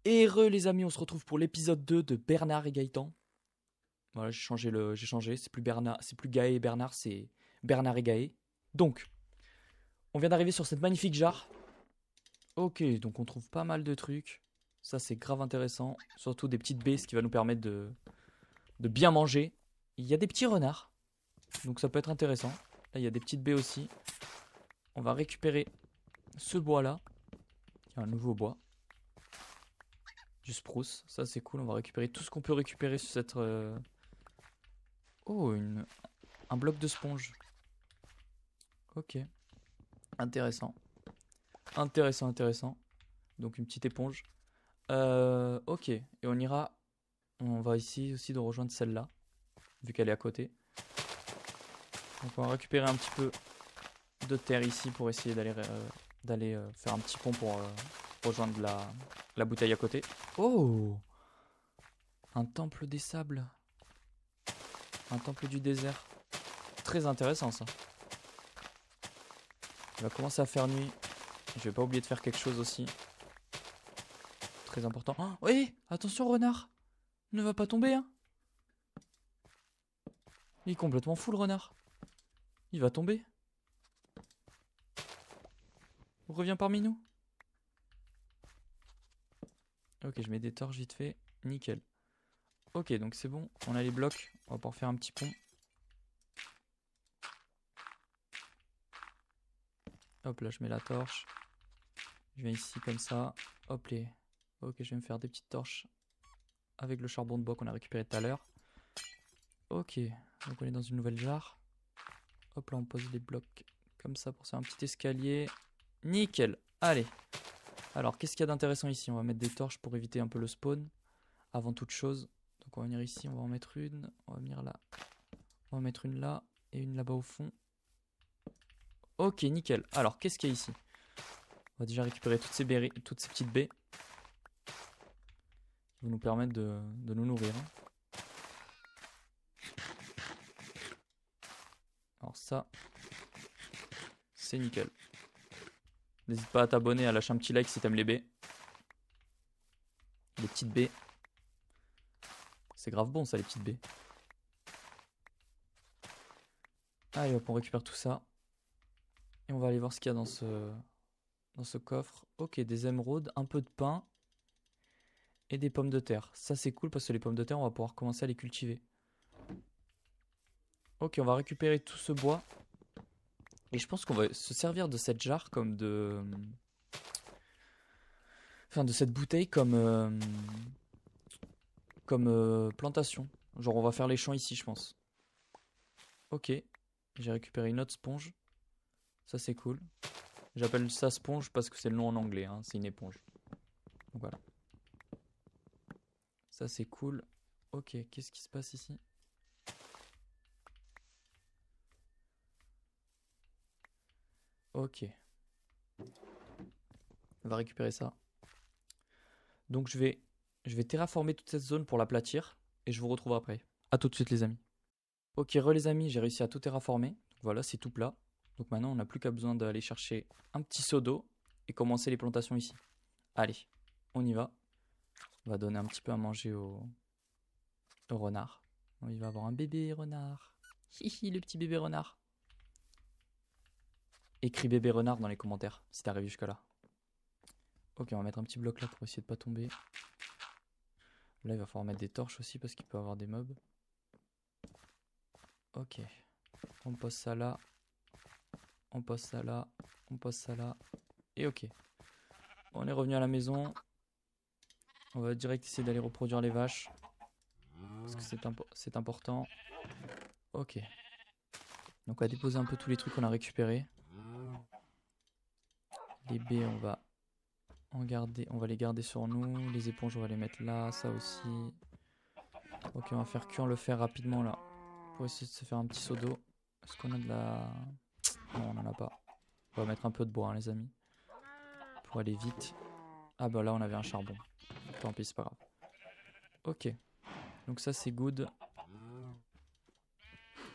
Et les amis, on se retrouve pour l'épisode 2 de Bernard et Gaëtan. Voilà, j'ai changé, c'est plus Bernard, c'est plus Gaë et Bernard, c'est Bernard et Gaë. Donc, on vient d'arriver sur cette magnifique jarre. Ok, donc on trouve pas mal de trucs. Ça c'est grave intéressant, surtout des petites baies, ce qui va nous permettre de bien manger. Il y a des petits renards, donc ça peut être intéressant. Là, il y a des petites baies aussi. On va récupérer ce bois-là. Il y a un nouveau bois. Du spruce, ça c'est cool. On va récupérer tout ce qu'on peut récupérer sur cette... Oh, un bloc de sponge. Ok, intéressant. Intéressant, intéressant. Donc une petite éponge. Ok, et on ira... On va ici aussi de rejoindre celle-là, vu qu'elle est à côté. Donc on va récupérer un petit peu de terre ici pour essayer d'aller faire un petit pont pour rejoindre la bouteille à côté. Oh, un temple des sables. Un temple du désert. Très intéressant ça. Il va commencer à faire nuit. Je vais pas oublier de faire quelque chose aussi. Très important. Oh, oui, attention renard. Ne va pas tomber, hein. Il est complètement fou le renard. Il va tomber. Reviens parmi nous. Ok, je mets des torches vite fait. Nickel. Ok, donc c'est bon. On a les blocs. On va pouvoir faire un petit pont. Hop là, je mets la torche. Je viens ici comme ça. Hop les. Ok, je vais me faire des petites torches avec le charbon de bois qu'on a récupéré tout à l'heure. Ok, donc on est dans une nouvelle jarre. Hop là, on pose les blocs comme ça pour faire un petit escalier. Nickel. Allez. Alors, qu'est-ce qu'il y a d'intéressant ici? On va mettre des torches pour éviter un peu le spawn. Avant toute chose. Donc on va venir ici, on va en mettre une. On va venir là. On va mettre une là et une là-bas au fond. Ok, nickel. Alors, qu'est-ce qu'il y a ici? On va déjà récupérer toutes ces petites baies. Qui vont nous permettre de nous nourrir. Alors ça, c'est nickel. N'hésite pas à t'abonner, à lâcher un petit like si t'aimes les baies. Les petites baies. C'est grave bon ça, les petites baies. Allez hop, on récupère tout ça. Et on va aller voir ce qu'il y a dans ce coffre. Ok, des émeraudes, un peu de pain. Et des pommes de terre. Ça c'est cool parce que les pommes de terre, on va pouvoir commencer à les cultiver. Ok, on va récupérer tout ce bois. Et je pense qu'on va se servir de cette jarre comme de... Enfin, de cette bouteille comme plantation. Genre, on va faire les champs ici, je pense. Ok, j'ai récupéré une autre sponge. Ça, c'est cool. J'appelle ça sponge parce que c'est le nom en anglais, hein. C'est une éponge. Donc voilà. Ça, c'est cool. Ok, qu'est-ce qui se passe ici? Ok. On va récupérer ça. Donc, je vais terraformer toute cette zone pour l'aplatir. Et je vous retrouve après. A tout de suite, les amis. Ok, les amis, j'ai réussi à tout terraformer. Donc voilà, c'est tout plat. Donc maintenant, on n'a plus qu'à besoin d'aller chercher un petit seau d'eau et commencer les plantations ici. Allez, on y va. On va donner un petit peu à manger au renard. Il va avoir un bébé renard. Hihi, le petit bébé renard. Écris bébé renard dans les commentaires si t'es arrivé jusque là. Ok, on va mettre un petit bloc là pour essayer de pas tomber. Là, il va falloir mettre des torches aussi parce qu'il peut avoir des mobs. Ok, on pose ça là. On pose ça là. On pose ça là. Et ok. On est revenu à la maison. On va direct essayer d'aller reproduire les vaches. Parce que c'est important. Ok. Donc on va déposer un peu tous les trucs qu'on a récupérés. Les baies, on va les garder sur nous. Les éponges, on va les mettre là. Ça aussi. Ok, on va faire cuire le fer rapidement là. Pour essayer de se faire un petit seau d'eau. Est-ce qu'on a de la... Non, on en a pas. On va mettre un peu de bois, hein, les amis. Pour aller vite. Ah bah là, on avait un charbon. Tant pis, c'est pas grave. Ok. Donc ça, c'est good.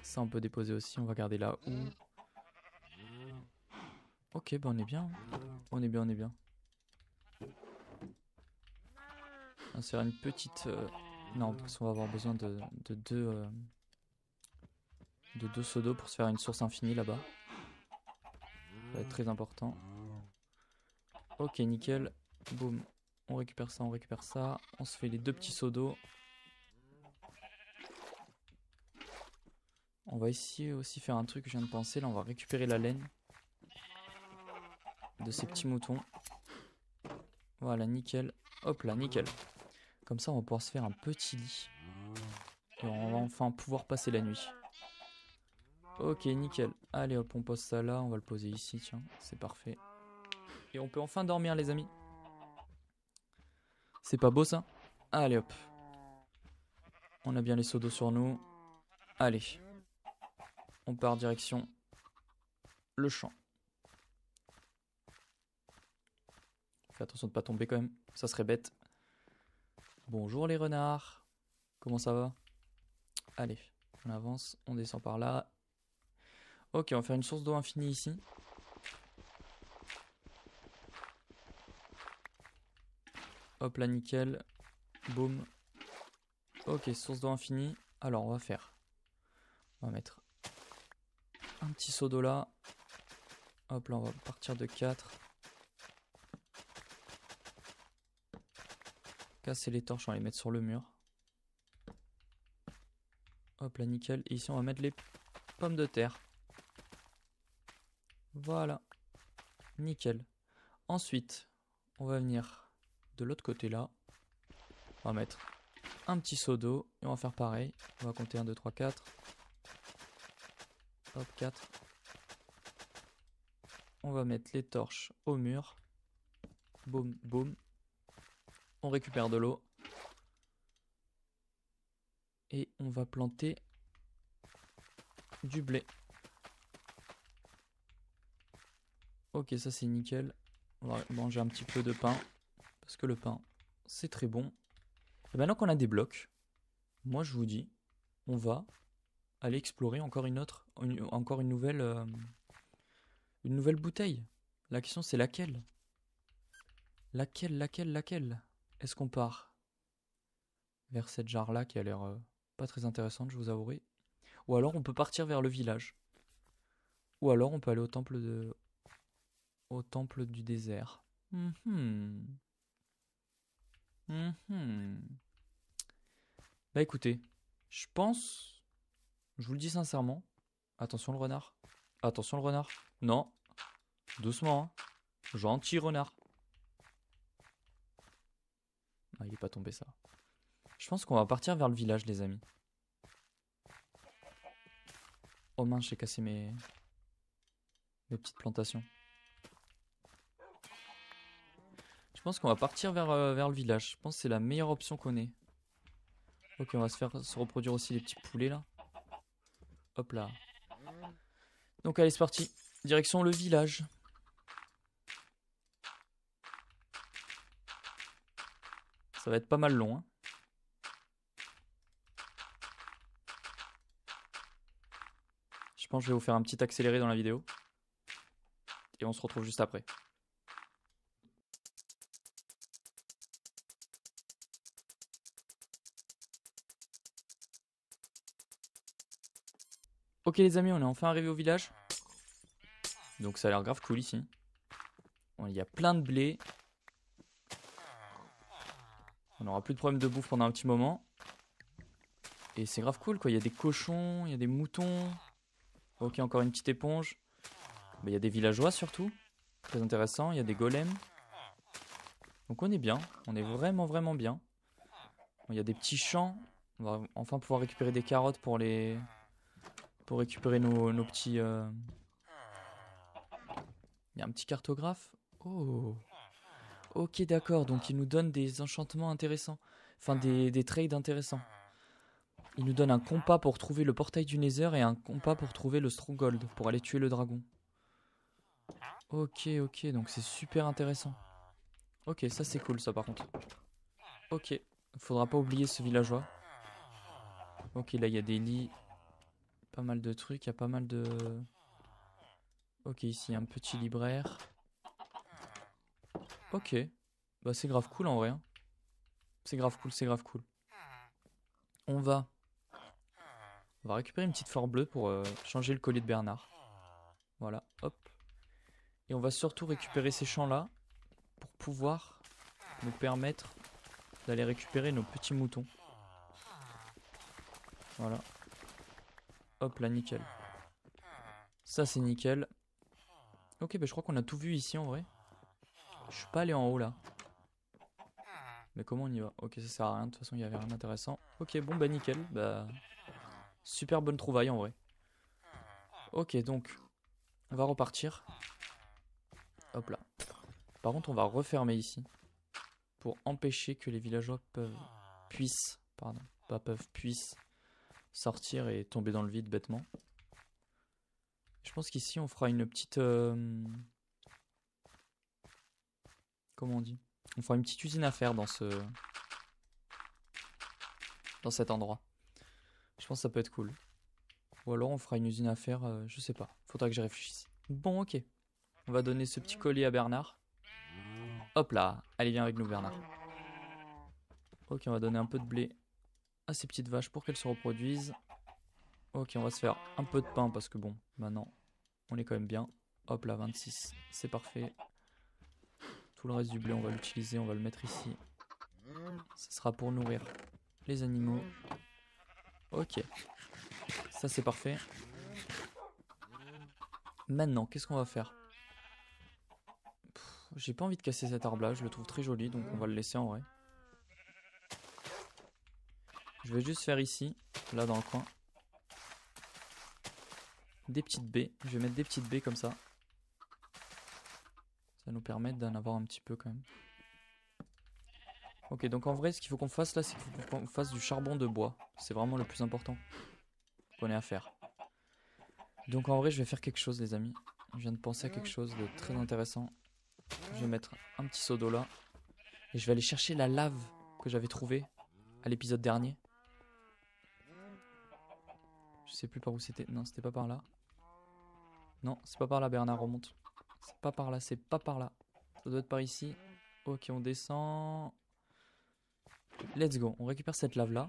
Ça, on peut déposer aussi. On va garder là où. Ok, bah on est bien. On est bien, on est bien. On va se faire une petite... Non, parce qu'on va avoir besoin de deux seaux d'eau pour se faire une source infinie là-bas. Ça va être très important. Ok, nickel. Boum. On récupère ça, on récupère ça. On se fait les 2 petits seaux d'eau. On va ici aussi faire un truc que je viens de penser. Là, on va récupérer la laine de ces petits moutons. Voilà, nickel. Hop là, nickel. Comme ça, on va pouvoir se faire un petit lit. Et on va enfin pouvoir passer la nuit. Ok, nickel. Allez hop, on pose ça là. On va le poser ici, tiens. C'est parfait. Et on peut enfin dormir, les amis. C'est pas beau, ça? Allez hop. On a bien les seaux d'eau sur nous. Allez. On part direction le champ. Fais attention de pas tomber quand même. Ça serait bête. Bonjour les renards. Comment ça va? Allez, on avance. On descend par là. Ok, on va faire une source d'eau infinie ici. Hop là, nickel. Boum. Ok, source d'eau infinie. Alors, on va faire... On va mettre un petit seau d'eau là. Hop là, on va partir de 4. Casser les torches, on va les mettre sur le mur. Hop là, nickel. Et ici, on va mettre les pommes de terre. Voilà. Nickel. Ensuite, on va venir de l'autre côté là. On va mettre un petit seau d'eau. Et on va faire pareil. On va compter 1, 2, 3, 4. Hop, 4. On va mettre les torches au mur. Boum, boum. On récupère de l'eau. Et on va planter du blé. Ok, ça c'est nickel. On va manger un petit peu de pain. Parce que le pain, c'est très bon. Et maintenant qu'on a des blocs, moi je vous dis, on va aller explorer encore encore une nouvelle bouteille. La question c'est laquelle? Laquelle? Est-ce qu'on part vers cette jarre là qui a l'air pas très intéressante, je vous avouerai. Ou alors on peut partir vers le village. Ou alors on peut aller au temple du désert. Bah écoutez, je pense, je vous le dis sincèrement, attention le renard, attention le renard, non, doucement, hein. Gentil renard. Ah, il est pas tombé ça. Je pense qu'on va partir vers le village les amis. Oh mince, j'ai cassé mes petites plantations. Je pense qu'on va partir vers le village, je pense que c'est la meilleure option qu'on ait. Ok, on va se reproduire aussi les petits poulets là. Hop là. Donc allez, c'est parti. Direction le village. Ça va être pas mal long. Hein. Je pense que je vais vous faire un petit accéléré dans la vidéo. Et on se retrouve juste après. Ok les amis, on est enfin arrivé au village. Donc ça a l'air grave cool ici. Bon, il y a plein de blé. On n'aura plus de problème de bouffe pendant un petit moment. Et c'est grave cool quoi, il y a des cochons, il y a des moutons. Ok, encore une petite éponge. Il y a des villageois surtout. Très intéressant, il y a des golems. Donc on est bien, on est vraiment bien. Bon, il y a des petits champs. On va enfin pouvoir récupérer des carottes pour récupérer nos petits... Il y a un petit cartographe. Oh. Ok d'accord, donc il nous donne des enchantements intéressants. Enfin des trades intéressants. Il nous donne un compas pour trouver le portail du Nether et un compas pour trouver le Stronghold, pour aller tuer le dragon. Ok, donc c'est super intéressant. Ok, ça c'est cool ça par contre. Ok, faudra pas oublier ce villageois. Ok, là il y a des lits, pas mal de trucs, il y a pas mal de... Ok, ici un petit libraire. Ok, bah c'est grave cool en vrai. Hein. C'est grave cool, c'est grave cool. On va récupérer une petite fleur bleue pour changer le collier de Bernard. Voilà, hop. Et on va surtout récupérer ces champs-là pour pouvoir nous permettre d'aller récupérer nos petits moutons. Voilà. Hop là, nickel. Ça, c'est nickel. Ok, bah je crois qu'on a tout vu ici en vrai. Je suis pas allé en haut là. Mais comment on y va? Ok, ça sert à rien, de toute façon il y avait rien d'intéressant. Ok, bon bah nickel, bah super bonne trouvaille en vrai. Ok, donc on va repartir. Hop là. Par contre on va refermer ici pour empêcher que les villageois puissent sortir et tomber dans le vide bêtement. Je pense qu'ici on fera une petite... comment on dit? On fera une petite usine à faire dans cet endroit. Je pense que ça peut être cool. Ou alors on fera une usine à faire, je sais pas. Faudra que je réfléchisse. Bon, ok. On va donner ce petit collier à Bernard. Hop là. Allez, viens avec nous, Bernard. Ok, on va donner un peu de blé à ces petites vaches pour qu'elles se reproduisent. Ok, on va se faire un peu de pain parce que bon, maintenant, on est quand même bien. Hop là, 26. C'est parfait. Tout le reste du blé, on va l'utiliser. On va le mettre ici. Ce sera pour nourrir les animaux. Ok. Ça, c'est parfait. Maintenant, qu'est-ce qu'on va faire? J'ai pas envie de casser cet arbre là, je le trouve très joli, donc on va le laisser en vrai. Je vais juste faire ici, là dans le coin, des petites baies. Je vais mettre des petites baies comme ça. Ça va nous permettre d'en avoir un petit peu quand même. Ok, donc en vrai, ce qu'il faut qu'on fasse là, c'est qu'il faut qu'on fasse du charbon de bois. C'est vraiment le plus important qu'on ait à faire. Donc en vrai, je vais faire quelque chose, les amis. Je viens de penser à quelque chose de très intéressant. Je vais mettre un petit seau d'eau là. Et je vais aller chercher la lave que j'avais trouvée à l'épisode dernier. Je sais plus par où c'était. Non, c'était pas par là. Non, c'est pas par là, Bernard, remonte. C'est pas par là, c'est pas par là. Ça doit être par ici. Ok, on descend. Let's go. On récupère cette lave là.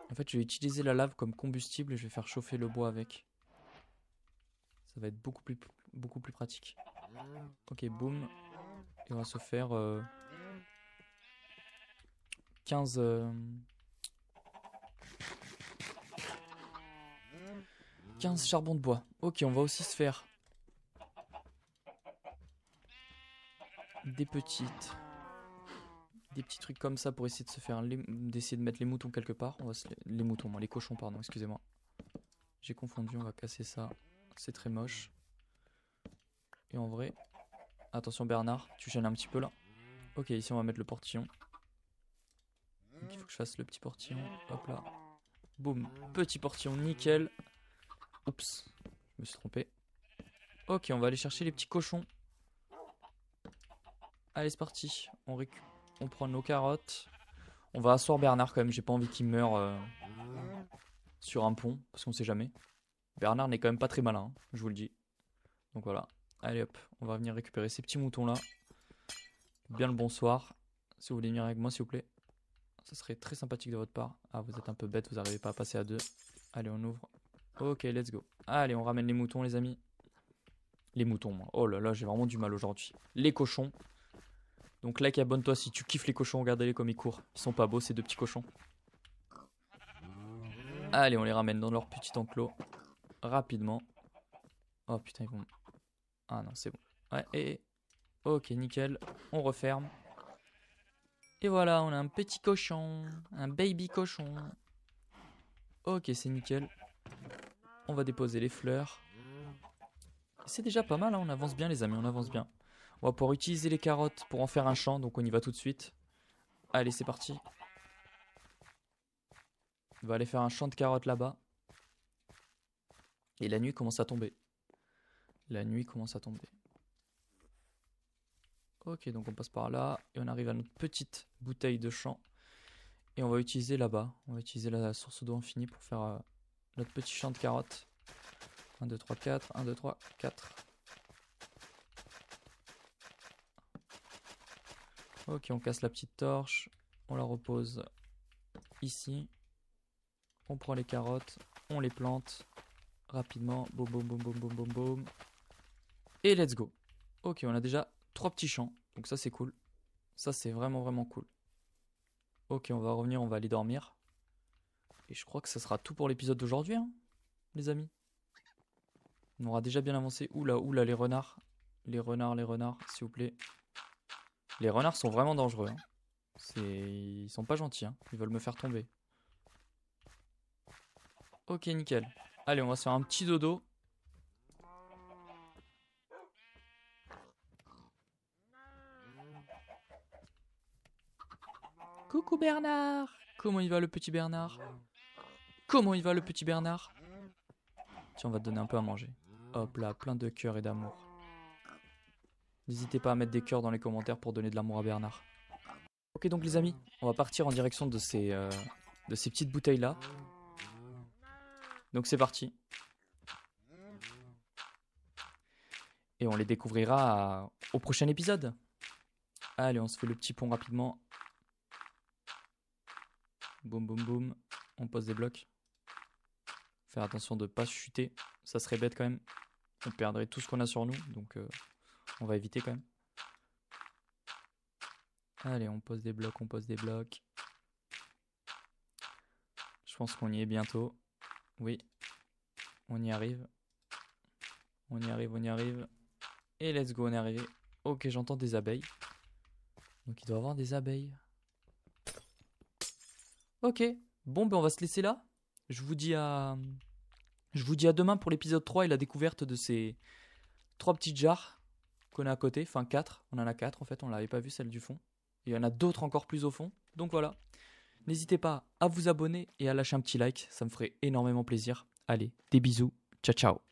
En fait, je vais utiliser la lave comme combustible et je vais faire chauffer le bois avec. Ça va être beaucoup plus pratique. Ok, boum. Et on va se faire 15... 15 charbons de bois. Ok, on va aussi se faire des petits trucs comme ça pour essayer de se faire d'essayer de mettre les moutons quelque part. On va les moutons, les cochons, pardon, excusez-moi. J'ai confondu, on va casser ça. C'est très moche. Et en vrai, attention Bernard, tu gênes un petit peu là. Ok, ici on va mettre le portillon. Donc il faut que je fasse le petit portillon. Hop là. Boum, petit portillon, nickel. Oups, je me suis trompé. Ok, on va aller chercher les petits cochons. Allez, c'est parti. On prend nos carottes. On va asseoir Bernard quand même, j'ai pas envie qu'il meure sur un pont, parce qu'on sait jamais. Bernard n'est quand même pas très malin, hein, je vous le dis. Donc voilà. Allez hop, on va venir récupérer ces petits moutons là. Bien le bonsoir. Si vous voulez venir avec moi s'il vous plaît. Ça serait très sympathique de votre part. Ah, vous êtes un peu bête, vous n'arrivez pas à passer à deux. Allez, on ouvre. Ok, let's go. Allez, on ramène les moutons les amis. Les moutons, moi. Oh là là, j'ai vraiment du mal aujourd'hui. Les cochons. Donc like, abonne-toi si tu kiffes les cochons, regardez-les comme ils courent. Ils sont pas beaux ces deux petits cochons. Allez, on les ramène dans leur petit enclos. Rapidement. Oh putain, ils vont... Ah non, c'est bon. Ouais, et... Ok, nickel. On referme. Et voilà, on a un petit cochon. Un baby cochon. Ok, c'est nickel. On va déposer les fleurs. C'est déjà pas mal, hein, on avance bien les amis, on avance bien. On va pouvoir utiliser les carottes pour en faire un champ, donc on y va tout de suite. Allez, c'est parti. On va aller faire un champ de carottes là-bas. Et la nuit commence à tomber. La nuit commence à tomber. Ok, donc on passe par là. Et on arrive à notre petite bouteille de champ. Et on va utiliser là-bas. On va utiliser la source d'eau infinie pour faire notre petit champ de carottes. 1, 2, 3, 4. 1, 2, 3, 4. Ok, on casse la petite torche. On la repose ici. On prend les carottes, on les plante rapidement. Boum, boum, boum, boum, boum, boum, boum. Et let's go. Ok, on a déjà 3 petits champs. Donc ça, c'est cool. Ça, c'est vraiment, vraiment cool. Ok, on va revenir, on va aller dormir. Et je crois que ça sera tout pour l'épisode d'aujourd'hui, hein, les amis. On aura déjà bien avancé. Oula, oula, les renards. Les renards, s'il vous plaît. Les renards sont vraiment dangereux. Hein. Ils sont pas gentils. Hein. Ils veulent me faire tomber. Ok, nickel. Allez, on va se faire un petit dodo. Coucou Bernard. Comment il va le petit Bernard? Comment il va le petit Bernard? Tiens, on va te donner un peu à manger. Hop là, plein de cœur et d'amour. N'hésitez pas à mettre des cœurs dans les commentaires pour donner de l'amour à Bernard. Ok donc les amis, on va partir en direction de ces petites bouteilles là. Donc c'est parti. Et on les découvrira au prochain épisode. Allez, on se fait le petit pont rapidement. Boum boum boum. On pose des blocs. Faire attention de ne pas chuter. Ça serait bête quand même. On perdrait tout ce qu'on a sur nous. Donc on va éviter quand même. Allez, on pose des blocs, on pose des blocs. Je pense qu'on y est bientôt. Oui. On y arrive. On y arrive, on y arrive. Et let's go, on est arrivé. Ok, j'entends des abeilles. Donc il doit y avoir des abeilles. Ok. Bon, ben on va se laisser là. Je vous dis à demain pour l'épisode 3 et la découverte de ces 3 petites jarres qu'on a à côté. Enfin 4. On en a 4 en fait. On l'avait pas vu celle du fond. Et il y en a d'autres encore plus au fond. Donc voilà. N'hésitez pas à vous abonner et à lâcher un petit like. Ça me ferait énormément plaisir. Allez, des bisous. Ciao, ciao.